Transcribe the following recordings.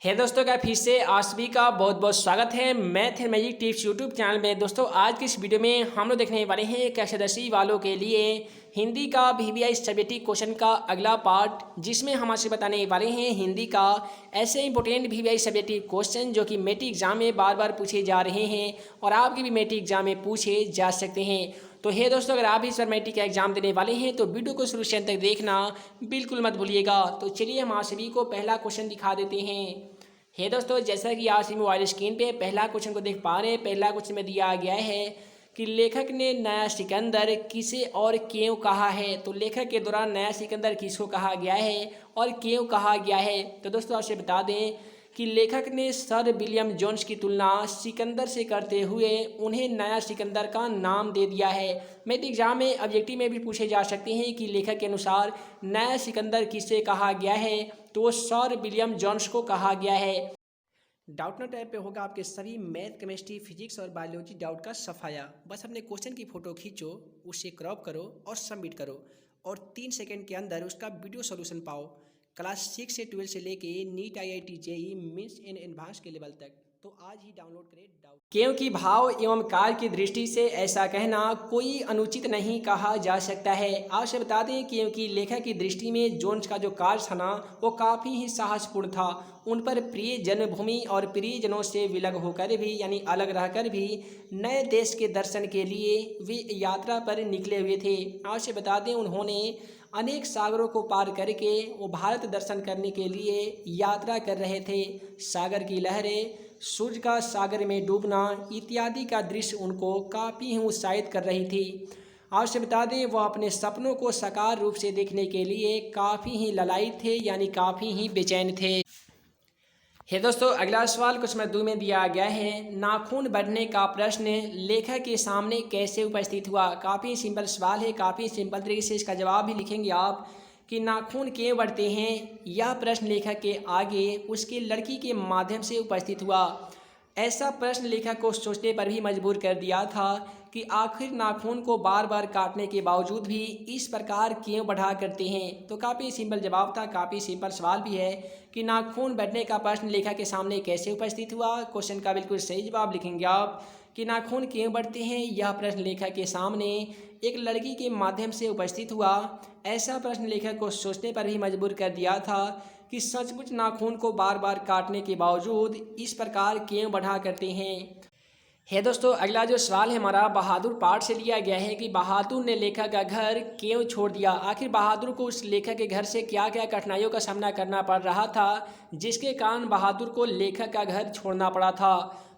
है दोस्तों का फिर से आप सभी का बहुत बहुत स्वागत है math and magic tips YouTube channel में। दोस्तों आज की इस वीडियो में हम लोग देखने वाले हैं कक्षा 10वीं वालों के लिए हिंदी का VVI सब्जेक्टिव क्वेश्चन का अगला पार्ट, जिसमें हम आपसे बताने वाले हैं हिंदी का ऐसे इंपॉर्टेंट VVI सब्जेक्टिव क्वेश्चन जो कि मेट्रिक एग्जाम में बार बार पूछे जा रहे हैं और आपके भी मेट्रिक एग्जाम में पूछे जा सकते हैं। तो हे दोस्तों, अगर आप इस बार मैट्रिक का एग्जाम देने वाले हैं तो वीडियो को शुरू से अंत तक देखना बिल्कुल मत भूलिएगा। तो चलिए हम आप सभी को पहला क्वेश्चन दिखा देते हैं। हे दोस्तों, जैसा कि आप सभी मोबाइल स्क्रीन पे पहला क्वेश्चन को देख पा रहे हैं, पहला क्वेश्चन में दिया गया है कि लेखक ने नया सिकंदर किसे और क्यों कहा है। तो लेखक के दौरान नया सिकंदर किसको कहा गया है और क्यों कहा गया है। तो दोस्तों आपसे बता दें कि लेखक ने सर विलियम जोन्स की तुलना सिकंदर से करते हुए उन्हें नया सिकंदर का नाम दे दिया है। मैट्रिक एग्जाम में ऑब्जेक्टिव में भी पूछे जा सकते हैं कि लेखक के अनुसार नया सिकंदर किसे कहा गया है, तो सर विलियम जोन्स को कहा गया है। डाउट नोट ऐप पे होगा आपके सभी मैथ, केमिस्ट्री, फिजिक्स और बायोलॉजी डाउट का सफाया। बस अपने क्वेश्चन की फोटो खींचो, उसे क्रॉप करो और सबमिट करो और 3 सेकंड के अंदर उसका वीडियो सॉल्यूशन पाओ। क्लास 6 से 12 से लेके NEET, IIT, JEE mains and advance के लेवल तक। तो आज ही डाउनलोड करें डाउट। क्योंकि भाव एवं काल की दृष्टि से ऐसा कहना कोई अनुचित नहीं कहा जा सकता है। आपसे बता दें क्योंकि लेखक की दृष्टि में जोन्स का जो कार्य था ना, वो काफ़ी ही साहसपूर्ण था। उन पर प्रिय जन्मभूमि और प्रियजनों से विलग होकर भी यानी अलग रहकर भी नए देश के दर्शन के लिए वे यात्रा पर निकले हुए थे। आपसे बता दें उन्होंने अनेक सागरों को पार करके वो भारत दर्शन करने के लिए यात्रा कर रहे थे। सागर की लहरें, सूर्य का सागर में डूबना इत्यादि का दृश्य उनको काफ़ी ही उत्साहित कर रही थी। आपसे बता दें वह अपने सपनों को साकार रूप से देखने के लिए काफ़ी ही ललायित थे यानी काफ़ी ही बेचैन थे। हे दोस्तों, अगला सवाल कुछ नंबर 2 में दिया गया है, नाखून बढ़ने का प्रश्न लेखक के सामने कैसे उपस्थित हुआ। काफ़ी सिंपल सवाल है, काफ़ी सिंपल तरीके से इसका जवाब भी लिखेंगे आप कि नाखून क्यों बढ़ते हैं। यह प्रश्न लेखक के आगे उसके लड़की के माध्यम से उपस्थित हुआ। ऐसा प्रश्न लेखक को सोचने पर भी मजबूर कर दिया था कि आखिर नाखून को बार बार काटने के बावजूद भी इस प्रकार क्यों बढ़ा करते हैं। तो काफ़ी सिंपल जवाब था, काफ़ी सिंपल सवाल भी है कि नाखून बढ़ने का प्रश्न लेखक के सामने कैसे उपस्थित हुआ। क्वेश्चन का बिल्कुल सही जवाब लिखेंगे आप कि नाखून क्यों बढ़ते हैं। यह प्रश्न लेखक के सामने एक लड़की के माध्यम से उपस्थित हुआ। ऐसा प्रश्न लेखक को सोचने पर भी मजबूर कर दिया था कि सचमुच नाखून को बार बार काटने के बावजूद इस प्रकार क्यों बढ़ा करते हैं। है दोस्तों, अगला जो सवाल है हमारा बहादुर पाठ से लिया गया है कि बहादुर ने लेखक का घर क्यों छोड़ दिया। आखिर बहादुर को उस लेखक के घर से क्या क्या कठिनाइयों का सामना करना पड़ रहा था जिसके कारण बहादुर को लेखक का घर छोड़ना पड़ा था।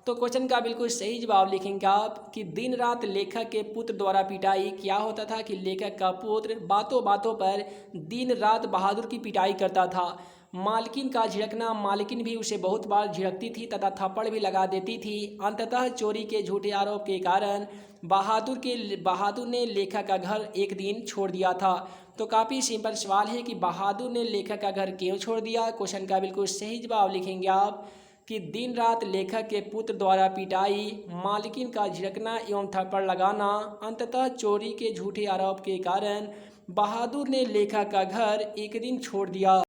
तो क्वेश्चन का बिल्कुल सही जवाब लिखेंगे आप कि दिन रात लेखक के पुत्र द्वारा पिटाई। क्या होता था कि लेखक का पुत्र बातों बातों पर दिन रात बहादुर की पिटाई करता था। मालकिन का झिड़कना, मालकिन भी उसे बहुत बार झिड़कती थी तथा थप्पड़ भी लगा देती थी। अंततः चोरी के झूठे आरोप के कारण बहादुर ने लेखक का घर एक दिन छोड़ दिया था। तो काफ़ी सिंपल सवाल है कि बहादुर ने लेखक का घर क्यों छोड़ दिया। क्वेश्चन का बिल्कुल सही जवाब लिखेंगे आप कि दिन रात लेखक के पुत्र द्वारा पिटाई, मालकिन का झिड़कना एवं थप्पड़ लगाना, अंततः चोरी के झूठे आरोप के कारण बहादुर ने लेखक का घर एक दिन छोड़ दिया।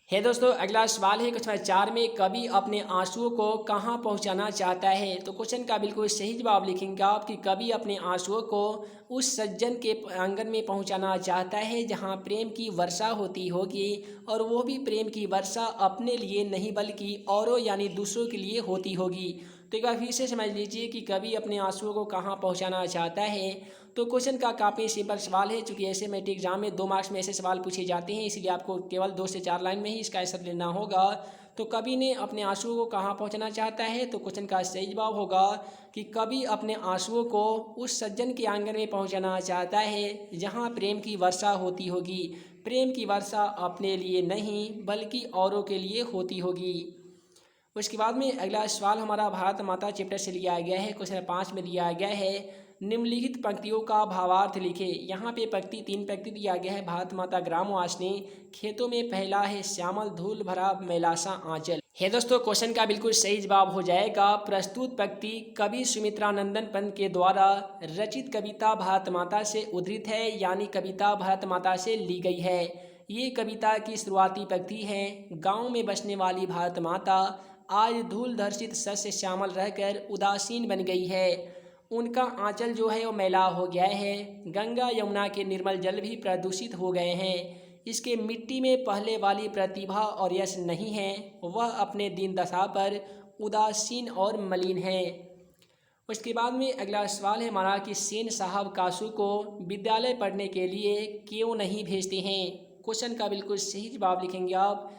है दोस्तों, अगला सवाल है क्वेश्चन 4 में, कवि अपने आंसुओं को कहाँ पहुँचाना चाहता है। तो क्वेश्चन का बिल्कुल सही जवाब लिखेंगे आप कि कवि अपने आंसुओं को उस सज्जन के आंगन में पहुँचाना चाहता है जहाँ प्रेम की वर्षा होती होगी, और वो भी प्रेम की वर्षा अपने लिए नहीं बल्कि औरों यानी दूसरों के लिए होती होगी। तो एक बार फिर से समझ लीजिए कि कवि अपने आंसुओं को कहाँ पहुँचाना चाहता है। तो क्वेश्चन का काफ़ी सिंपल सवाल है, चूँकि ऐसे मैट्रिक एग्जाम में 2 मार्क्स में ऐसे सवाल पूछे जाते हैं, इसलिए आपको केवल 2 से 4 लाइन में ही इसका आंसर लेना होगा। तो कवि ने अपने आंसुओं को कहाँ पहुँचाना चाहता है। तो क्वेश्चन का सही जवाब होगा कि कवि अपने आंसुओं को उस सज्जन के आंगन में पहुँचाना चाहता है जहाँ प्रेम की वर्षा होती होगी। प्रेम की वर्षा अपने लिए नहीं बल्कि औरों के लिए होती होगी। उसके बाद में अगला सवाल हमारा भारत माता चैप्टर से लिया गया है। क्वेश्चन 5 में दिया गया है, निम्नलिखित पंक्तियों का भावार्थ लिखे। यहाँ पे पंक्ति 3 पंक्ति दिया गया है। भारत माता ग्रामवासिनी, खेतों में पहला है श्यामल, धूल भरा मैलासा आंचल। है दोस्तों, क्वेश्चन का बिल्कुल सही जवाब हो जाएगा प्रस्तुत पंक्ति कवि सुमित्रानंदन पंत के द्वारा रचित कविता भारत माता से उद्धृत है यानी कविता भारत माता से ली गई है। ये कविता की शुरुआती पंक्ति है। गांव में बसने वाली भारत माता आज धूल धर्षित सस्य श्यामल रहकर उदासीन बन गई है। उनका आंचल जो है वो मैला हो गया है। गंगा यमुना के निर्मल जल भी प्रदूषित हो गए हैं। इसके मिट्टी में पहले वाली प्रतिभा और यश नहीं है। वह अपने दीन दशा पर उदासीन और मलिन है। उसके बाद में अगला सवाल है हमारा कि सेन साहब कासू को विद्यालय पढ़ने के लिए क्यों नहीं भेजते हैं। क्वेश्चन का बिल्कुल सही जवाब लिखेंगे आप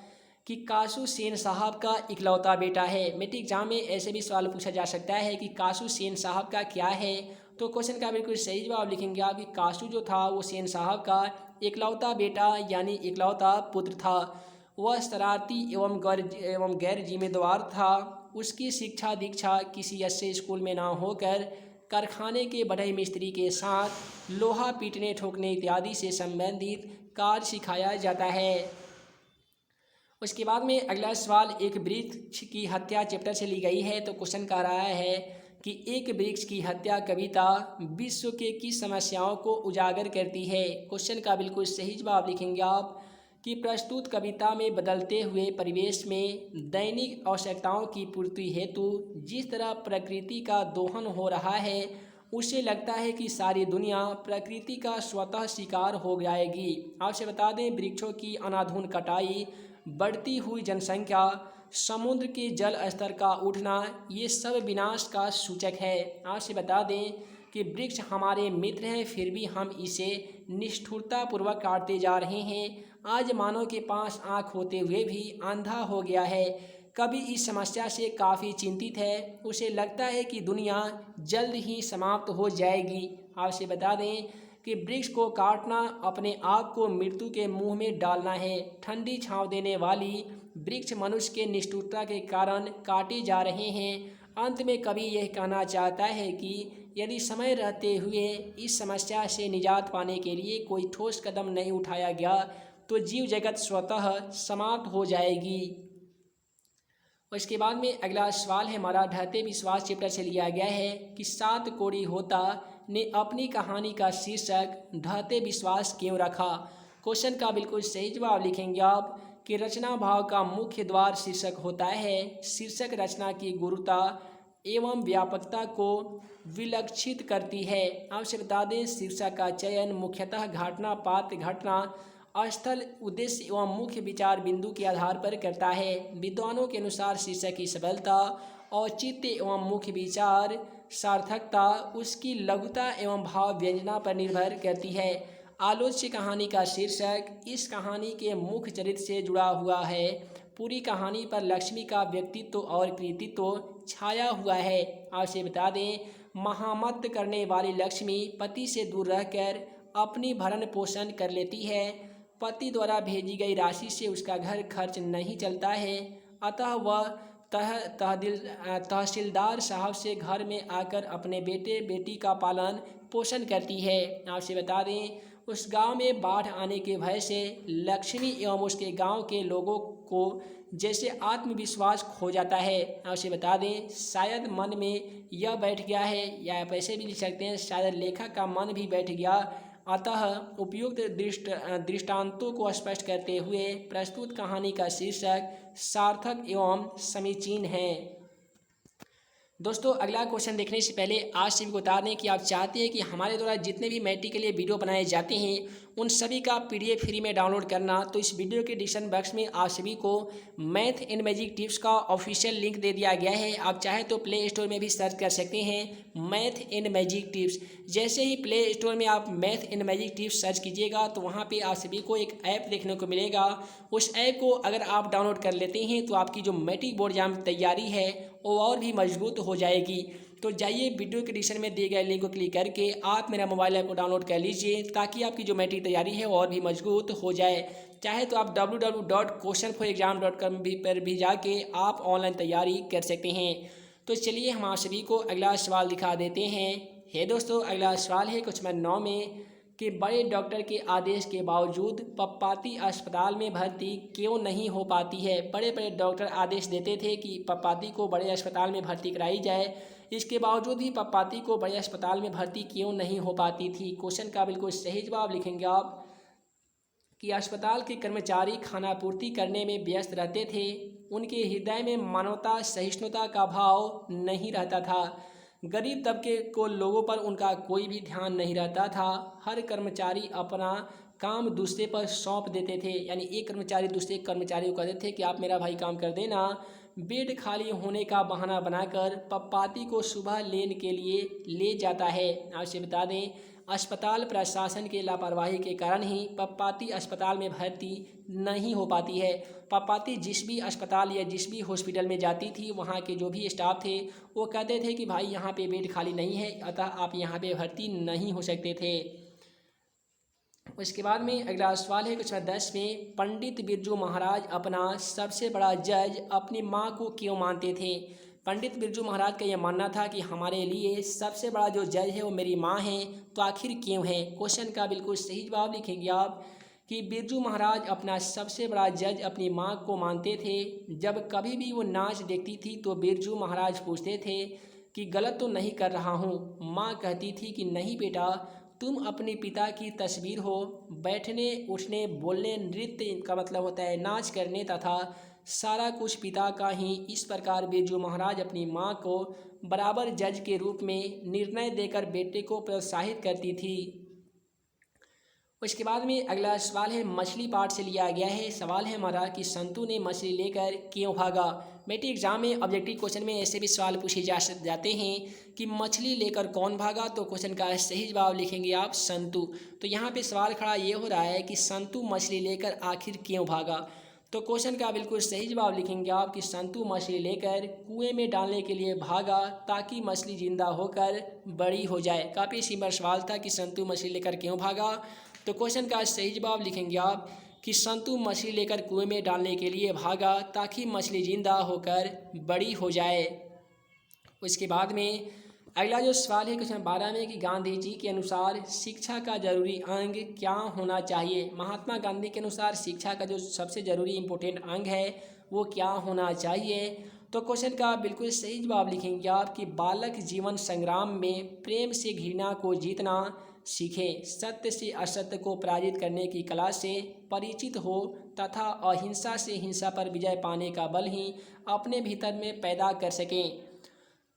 कि कासू सेन साहब का इकलौता बेटा है। मैट्रिक एग्जाम में ऐसे भी सवाल पूछा जा सकता है कि कासू सेन साहब का क्या है, तो क्वेश्चन का बिल्कुल सही जवाब लिखेंगे आप कि कासू जो था वो सेन साहब का इकलौता बेटा यानी इकलौता पुत्र था। वह शरारती एवं गैर जिम्मेदार था। उसकी शिक्षा दीक्षा किसी अच्छे स्कूल में ना होकर कारखाने के बढ़ई मिस्त्री के साथ लोहा पीटने ठोकने इत्यादि से संबंधित कार्य सिखाया जाता है। उसके बाद में अगला सवाल एक वृक्ष की हत्या चैप्टर से ली गई है। तो क्वेश्चन कह रहा है कि एक वृक्ष की हत्या कविता विश्व के किस समस्याओं को उजागर करती है। क्वेश्चन का बिल्कुल सही जवाब लिखेंगे आप कि प्रस्तुत कविता में बदलते हुए परिवेश में दैनिक आवश्यकताओं की पूर्ति हेतु जिस तरह प्रकृति का दोहन हो रहा है, उसे लगता है कि सारी दुनिया प्रकृति का स्वतः शिकार हो जाएगी। आपसे बता दें, वृक्षों की अनाधुन कटाई, बढ़ती हुई जनसंख्या, समुद्र के जल स्तर का उठना, ये सब विनाश का सूचक है। आपसे बता दें कि वृक्ष हमारे मित्र हैं, फिर भी हम इसे निष्ठुरतापूर्वक काटते जा रहे हैं। आज मानव के पास आँख होते हुए भी अंधा हो गया है। कभी इस समस्या से काफ़ी चिंतित है। उसे लगता है कि दुनिया जल्द ही समाप्त हो जाएगी। आपसे बता दें कि वृक्ष को काटना अपने आप को मृत्यु के मुंह में डालना है। ठंडी छांव देने वाली वृक्ष मनुष्य के निष्ठुरता के कारण काटे जा रहे हैं। अंत में कवि यह कहना चाहता है कि यदि समय रहते हुए इस समस्या से निजात पाने के लिए कोई ठोस कदम नहीं उठाया गया तो जीव जगत स्वतः समाप्त हो जाएगी। और इसके बाद में अगला सवाल है हमारा ढहते विश्वास चैप्टर से लिया गया है कि सात कोड़ी होता ने अपनी कहानी का शीर्षक ढहते विश्वास क्यों रखा। क्वेश्चन का बिल्कुल सही जवाब लिखेंगे आप कि रचना भाव का मुख्य द्वार शीर्षक होता है। शीर्षक रचना की गुरुता एवं व्यापकता को विलक्षित करती है। आपसे बता दें, शीर्षक का चयन मुख्यतः घटना, पात्र, घटना, स्थल, उद्देश्य एवं मुख्य विचार बिंदु के आधार पर करता है। विद्वानों के अनुसार शीर्षक की सबलता, औचित्य एवं मुख्य विचार सार्थकता उसकी लघुता एवं भाव व्यंजना पर निर्भर करती है। आलोच्य कहानी का शीर्षक इस कहानी के मुख्य चरित्र से जुड़ा हुआ है। पूरी कहानी पर लक्ष्मी का व्यक्तित्व और कृतित्व छाया हुआ है। आपसे बता दें, महामत करने वाली लक्ष्मी पति से दूर रहकर अपनी भरण पोषण कर लेती है। पति द्वारा भेजी गई राशि से उसका घर खर्च नहीं चलता है, अतः वह तहसीलदार साहब से घर में आकर अपने बेटे बेटी का पालन पोषण करती है। आपसे बता दें, उस गांव में बाढ़ आने के भय से लक्ष्मी एवं उसके गांव के लोगों को जैसे आत्मविश्वास खो जाता है। आपसे बता दें, शायद मन में यह बैठ गया है, या आप ऐसे भी लिख सकते हैं, शायद लेखक का मन भी बैठ गया। अतः उपयुक्त दृष्टांतों को स्पष्ट करते हुए प्रस्तुत कहानी का शीर्षक सार्थक एवं समीचीन है। दोस्तों, अगला क्वेश्चन देखने से पहले आज सभी को बता दें कि आप चाहते हैं कि हमारे द्वारा जितने भी मैट्रिक के लिए वीडियो बनाए जाते हैं उन सभी का PDF फ्री में डाउनलोड करना, तो इस वीडियो के डिस्क्रिप्शन बॉक्स में आप सभी को मैथ एंड मैजिक टिप्स का ऑफिशियल लिंक दे दिया गया है। आप चाहे तो प्ले स्टोर में भी सर्च कर सकते हैं मैथ एंड मैजिक टिप्स। जैसे ही प्ले स्टोर में आप math and magic tips search कीजिएगा तो वहाँ पर आप सभी को एक ऐप देखने को मिलेगा। उस ऐप को अगर आप डाउनलोड कर लेते हैं तो आपकी जो मैट्रिक बोर्ड एग्जाम तैयारी है वो और भी मजबूत हो जाएगी। तो जाइए, वीडियो के डिस्क्रिप्शन में दिए गए लिंक को क्लिक करके आप मेरा मोबाइल ऐप को डाउनलोड कर लीजिए, ताकि आपकी जो मैट्रिक तैयारी है और भी मजबूत हो जाए। चाहे तो आप www.questionforexam.com पर भी जाके आप ऑनलाइन तैयारी कर सकते हैं। तो चलिए हम आप सभी को अगला सवाल दिखा देते हैं। दोस्तों, अगला सवाल है क्वेश्चन नंबर 9 में कि बड़े डॉक्टर के आदेश के बावजूद पप्पाती अस्पताल में भर्ती क्यों नहीं हो पाती है। बड़े बड़े डॉक्टर आदेश देते थे कि पप्पाती को बड़े अस्पताल में भर्ती कराई जाए, इसके बावजूद भी पप्पाती को बड़े अस्पताल में भर्ती क्यों नहीं हो पाती थी। क्वेश्चन का बिल्कुल सही जवाब लिखेंगे आप कि अस्पताल के कर्मचारी खानापूर्ति करने में व्यस्त रहते थे। उनके हृदय में मानवता सहिष्णुता का भाव नहीं रहता था। गरीब तबके को लोगों पर उनका कोई भी ध्यान नहीं रहता था। हर कर्मचारी अपना काम दूसरे पर सौंप देते थे, यानी एक कर्मचारी दूसरे कर्मचारी को कहते थे कि आप मेरा भाई काम कर देना। बेड खाली होने का बहाना बनाकर पप्पाती को सुबह लेने के लिए ले जाता है। आपसे बता दें, अस्पताल प्रशासन के लापरवाही के कारण ही पप्पाती अस्पताल में भर्ती नहीं हो पाती है। पप्पाती जिस भी अस्पताल या जिस भी हॉस्पिटल में जाती थी, वहाँ के जो भी स्टाफ थे वो कहते थे कि भाई यहाँ पे बेड खाली नहीं है, अतः आप यहाँ पे भर्ती नहीं हो सकते थे। उसके बाद में अगला सवाल है क्वेश्चन 10 में, पंडित बिरजू महाराज अपना सबसे बड़ा जज अपनी माँ को क्यों मानते थे? पंडित बिरजू महाराज का यह मानना था कि हमारे लिए सबसे बड़ा जो जज है वो मेरी माँ है। तो आखिर क्यों है? क्वेश्चन का बिल्कुल सही जवाब लिखेंगे आप कि बिरजू महाराज अपना सबसे बड़ा जज अपनी माँ को मानते थे। जब कभी भी वो नाच देखती थी तो बिरजू महाराज पूछते थे कि गलत तो नहीं कर रहा हूँ। माँ कहती थी कि नहीं बेटा, तुम अपने पिता की तस्वीर हो। बैठने उठने बोलने नृत्य का मतलब होता है नाच करने तथा सारा कुछ पिता का ही। इस प्रकार बिरजू महाराज अपनी माँ को बराबर जज के रूप में निर्णय देकर बेटे को प्रोत्साहित करती थी। उसके बाद में अगला सवाल है मछली पाठ से लिया गया है। सवाल है हमारा कि संतू ने मछली लेकर क्यों भागा? मैट्रिक एग्जाम में ऑब्जेक्टिव क्वेश्चन में ऐसे भी सवाल पूछे जाते हैं कि मछली लेकर कौन भागा। तो क्वेश्चन का सही जवाब लिखेंगे आप संतू। तो यहाँ पे सवाल खड़ा ये हो रहा है कि संतू मछली लेकर आखिर क्यों भागा। तो क्वेश्चन का बिल्कुल सही जवाब लिखेंगे आप कि संतू मछली लेकर कुएं में डालने के लिए भागा ताकि मछली जिंदा होकर बड़ी हो जाए। काफ़ी सिंपल सवाल था कि संतू मछली लेकर क्यों भागा। तो क्वेश्चन का सही जवाब लिखेंगे आप कि संतू मछली लेकर कुएं में डालने के लिए भागा ताकि मछली जिंदा होकर बड़ी हो जाए। उसके बाद में अगला जो सवाल है क्वेश्चन 12 में कि गांधी जी के अनुसार शिक्षा का जरूरी अंग क्या होना चाहिए? महात्मा गांधी के अनुसार शिक्षा का जो सबसे जरूरी इम्पोर्टेंट अंग है वो क्या होना चाहिए? तो क्वेश्चन का बिल्कुल सही जवाब लिखेंगे आप कि बालक जीवन संग्राम में प्रेम से घृणा को जीतना सीखें, सत्य से असत्य को पराजित करने की कला से परिचित हो तथा अहिंसा से हिंसा पर विजय पाने का बल ही अपने भीतर में पैदा कर सकें।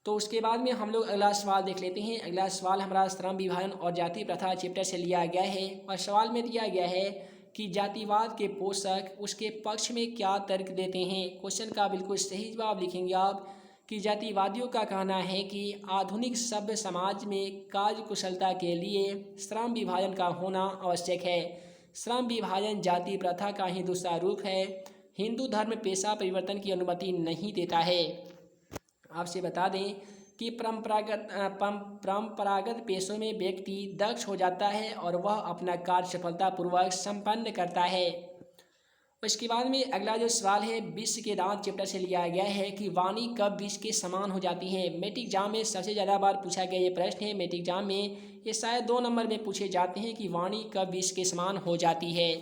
तो उसके बाद में हम लोग अगला सवाल देख लेते हैं। अगला सवाल हमारा श्रम विभाजन और जाति प्रथा चैप्टर से लिया गया है और सवाल में दिया गया है कि जातिवाद के पोषक उसके पक्ष में क्या तर्क देते हैं। क्वेश्चन का बिल्कुल सही जवाब लिखेंगे आप कि जातिवादियों का कहना है कि आधुनिक सभ्य समाज में कार्य कुशलता के लिए श्रम विभाजन का होना आवश्यक है। श्रम विभाजन जाति प्रथा का ही दूसरा रूप है। हिंदू धर्म पेशा परिवर्तन की अनुमति नहीं देता है। आपसे बता दें कि परंपरागत पेशों में व्यक्ति दक्ष हो जाता है और वह अपना कार्य सफलतापूर्वक संपन्न करता है। उसके बाद में अगला जो सवाल है विश्व के दांत चैप्टर से लिया गया है कि वाणी कब विश्व के समान हो जाती है। मैट्रिक एग्जाम में सबसे ज़्यादा बार पूछा गया ये प्रश्न है। मैट्रिक एग्जाम में ये शायद 2 नंबर में पूछे जाते हैं कि वाणी कब विश्व के समान हो जाती है।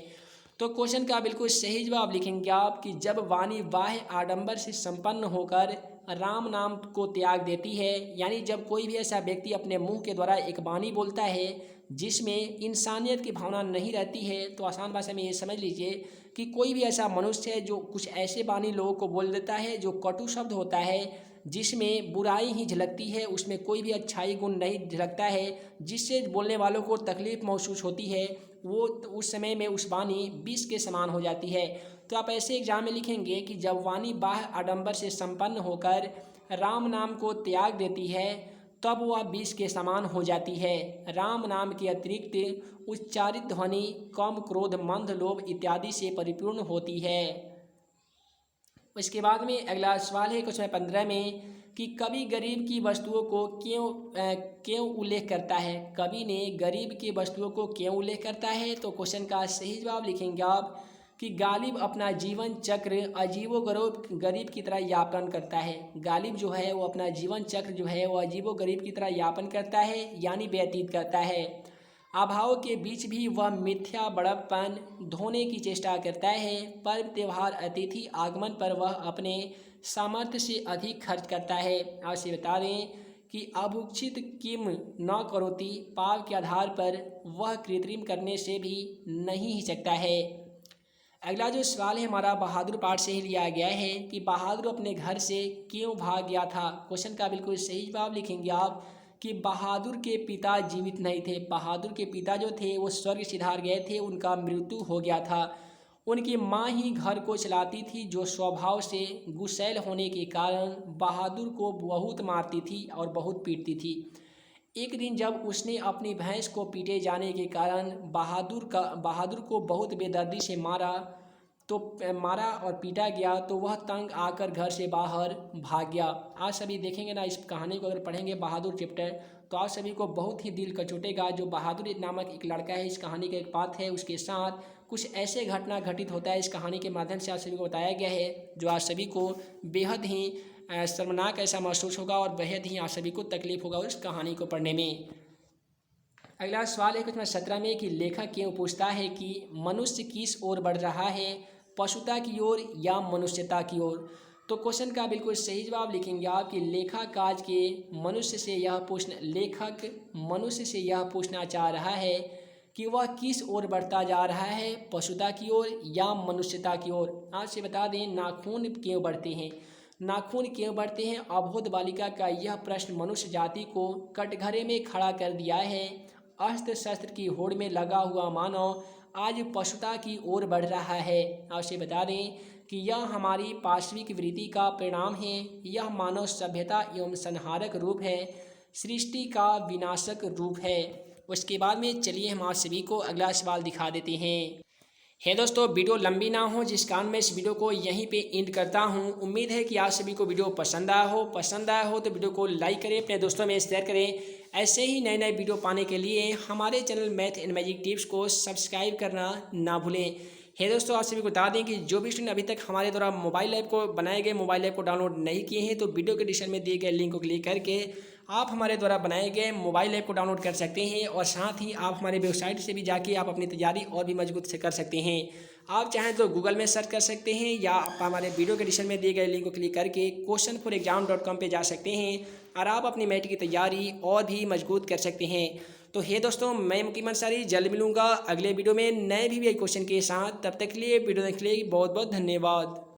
तो क्वेश्चन का बिल्कुल सही जवाब लिखेंगे आप कि जब वाणी बाह्य आडंबर से संपन्न होकर राम नाम को त्याग देती है। यानी जब कोई भी ऐसा व्यक्ति अपने मुंह के द्वारा एक वाणी बोलता है जिसमें इंसानियत की भावना नहीं रहती है, तो आसान भाषा में ये समझ लीजिए कि कोई भी ऐसा मनुष्य है जो कुछ ऐसे वाणी लोगों को बोल देता है जो कटु शब्द होता है, जिसमें बुराई ही झलकती है, उसमें कोई भी अच्छाई गुण नहीं झलकता है, जिससे बोलने वालों को तकलीफ महसूस होती है, वो उस समय में उस वाणी विष के समान हो जाती है। तो आप ऐसे एग्जाम में लिखेंगे कि जब वाणी बाह्य आडंबर से संपन्न होकर राम नाम को त्याग देती है तब वह विष के समान हो जाती है। राम नाम के अतिरिक्त उच्चारित ध्वनि कम क्रोध मंद लोभ इत्यादि से परिपूर्ण होती है। उसके बाद में अगला सवाल है क्वेश्चन 15 में कि कवि गरीब की वस्तुओं को क्यों उल्लेख करता है। कवि ने गरीब की वस्तुओं को क्यों उल्लेख करता है। तो क्वेश्चन का सही जवाब लिखेंगे आप कि गालिब अपना जीवन चक्र अजीबो गरीब की तरह यापन करता है। गालिब जो है वो अपना जीवन चक्र जो है वो अजीबो गरीब की तरह यापन करता है, यानी व्यतीत करता है। अभाव के बीच भी वह मिथ्या बड़प्पन ढोने की चेष्टा करता है। पर्व त्यौहार अतिथि आगमन पर वह अपने सामर्थ्य से अधिक खर्च करता है। आपसे बता दें कि अभुक्षित किम न करोति पाव के आधार पर वह कृत्रिम करने से भी नहीं हिचकता है। अगला जो सवाल है हमारा बहादुर पाठ से ही लिया गया है कि बहादुर अपने घर से क्यों भाग गया था। क्वेश्चन का बिल्कुल सही जवाब लिखेंगे आप कि बहादुर के पिता जीवित नहीं थे। बहादुर के पिता जो थे वो स्वर्ग सिधार गए थे, उनका मृत्यु हो गया था। उनकी माँ ही घर को चलाती थी, जो स्वभाव से गुस्सैल होने के कारण बहादुर को बहुत मारती थी और बहुत पीटती थी। एक दिन जब उसने अपनी भैंस को पीटे जाने के कारण बहादुर को बहुत बेदर्दी से मारा और पीटा गया, तो वह तंग आकर घर से बाहर भाग गया। आज सभी देखेंगे ना, इस कहानी को अगर पढ़ेंगे बहादुर चैप्टर, तो आप सभी को बहुत ही दिल कचोटेगा। जो बहादुर नामक एक लड़का है, इस कहानी का एक पात्र है, उसके साथ कुछ ऐसे घटना घटित होता है। इस कहानी के माध्यम से आप सभी को बताया गया है, जो आप सभी को बेहद ही शर्मनाक ऐसा महसूस होगा और बेहद ही आप सभी को तकलीफ होगा उस कहानी को पढ़ने में। अगला सवाल है क्वेश्चन 17 में कि लेखक क्यों पूछता है कि मनुष्य किस ओर बढ़ रहा है, पशुता की ओर या मनुष्यता की ओर। तो क्वेश्चन का बिल्कुल सही जवाब लिखेंगे आप कि लेखक मनुष्य से यह पूछना चाह रहा है कि वह किस ओर बढ़ता जा रहा है, पशुता की ओर या मनुष्यता की ओर। आपसे बता दें, नाखून क्यों बढ़ते हैं। अबोध बालिका का यह प्रश्न मनुष्य जाति को कटघरे में खड़ा कर दिया है। अस्त्र शस्त्र की होड़ में लगा हुआ मानव आज पशुता की ओर बढ़ रहा है। आपसे बता दें कि यह हमारी पाश्विक वृत्ति का परिणाम है। यह मानव सभ्यता एवं संहारक रूप है, सृष्टि का विनाशक रूप है। उसके बाद में चलिए हम आप सभी को अगला सवाल दिखा देते हैं। दोस्तों, वीडियो लंबी ना हो, जिस कारण मैं इस वीडियो को यहीं पे एंड करता हूं। उम्मीद है कि आप सभी को वीडियो पसंद आया हो तो वीडियो को लाइक करें, अपने दोस्तों में शेयर करें। ऐसे ही नए नए वीडियो पाने के लिए हमारे channel math and magic tips को सब्सक्राइब करना ना भूलें। दोस्तों, आप सभी को बता दें कि जो भी स्टूडेंट अभी तक हमारे द्वारा मोबाइल ऐप को डाउनलोड नहीं किए हैं, तो वीडियो के डिस्क्रिप्शन में दिए गए लिंक को क्लिक करके आप हमारे द्वारा बनाए गए मोबाइल ऐप को डाउनलोड कर सकते हैं। और साथ ही आप हमारे वेबसाइट से भी जाके आप अपनी तैयारी और भी मजबूत से कर सकते हैं। आप चाहें तो गूगल में सर्च कर सकते हैं, या आप हमारे वीडियो के डिस्क्रिप्शन में दिए गए लिंक को क्लिक करके questionforexam.com पे जा सकते हैं और आप अपनी मैथ की तैयारी और भी मजबूत कर सकते हैं। तो दोस्तों, मैं मुकीम अंसारी जल्द मिलूंगा अगले वीडियो में नए भी क्वेश्चन के साथ। तब तक के लिए वीडियो देखने के लिए बहुत बहुत धन्यवाद।